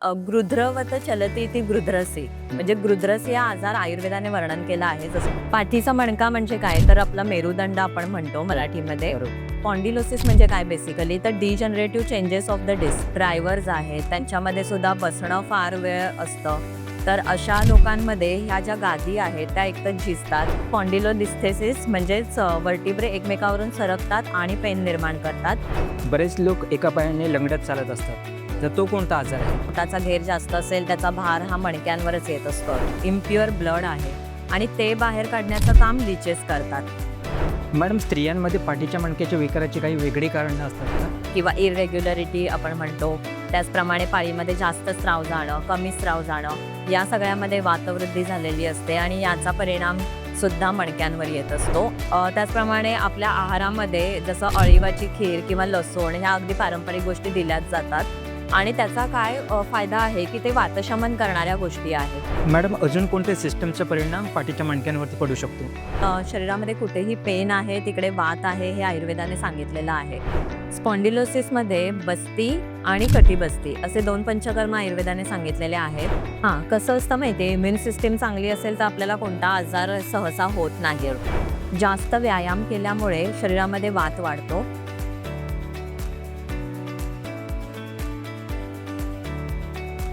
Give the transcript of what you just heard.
गृध्रवत चलती ती गृध्रसी म्हणजे गृध्रसी हा आजार आयुर्वेदाने वर्णन केला आहे. जसं पाठीचा मणका म्हणजे काय, तर आपला मेरुदंड आपण म्हणतो मराठीमध्ये. स्पॉन्डिलोसिस म्हणजे काय बेसिकली, तर degenerative changes of the disc. Drivers आहेत त्यांच्यामध्ये सुद्धा बसणं फार वेळ असतं, तर अशा लोकांमध्ये ह्या ज्या गादी आहेत त्या एकतर झिजतात. स्पॉन्डिलोलिस्थेसिस म्हणजेच वर्टिब्रे एकमेकावरून सरकतात आणि पेन निर्माण करतात. बरेच लोक एका पायाने लंगडत चालत असतात, तर तो कोणता आजार आहे? पोटाचा घेर जास्त असेल त्याचा भार हा मणक्यांवरच येत असतो. इम्प्युअर ब्लड आहे आणि ते बाहेर काढण्याचं काम लिचेस करतात. मॅडम, स्त्रियांमध्ये पाठीच्या मणक्याच्या विकाराची काही वेगळी कारणं असतात का? किंवा इरेग्युलरिटी आपण म्हणतो. त्याचप्रमाणे पाळीमध्ये जास्त स्राव जाणं, कमी स्राव जाणं, या सगळ्यामध्ये वातवृद्धी झालेली असते आणि याचा परिणाम सुद्धा मणक्यांवर येत असतो. त्याचप्रमाणे आपल्या आहारामध्ये जसं अळीवाची खीर किंवा लसूण ह्या अगदी पारंपरिक गोष्टी दिल्याच जातात आणि त्याचा काय फायदा आहे की ते वातशमन करणाऱ्या गोष्टी आहेत. मॅडम, अजून कोणत्या सिस्टमचा परिणाम पाठीच्या मणक्यांवरती पडू शकतो? शरीरामध्ये कुठेही पेन आहे तिकडे वात आहे हे आयुर्वेदाने सांगितलेलं आहे. स्पॉन्डिलोसिसमध्ये बस्ती आणि कटिबस्ती असे 2 पंचकर्म आयुर्वेदाने सांगितलेले आहेत. कसं असतं माहिती आहे, इम्युन सिस्टीम चांगली असेल तर आपल्याला कोणता आजार सहसा होत नाही. जास्त व्यायाम केल्यामुळे शरीरामध्ये वात वाढतो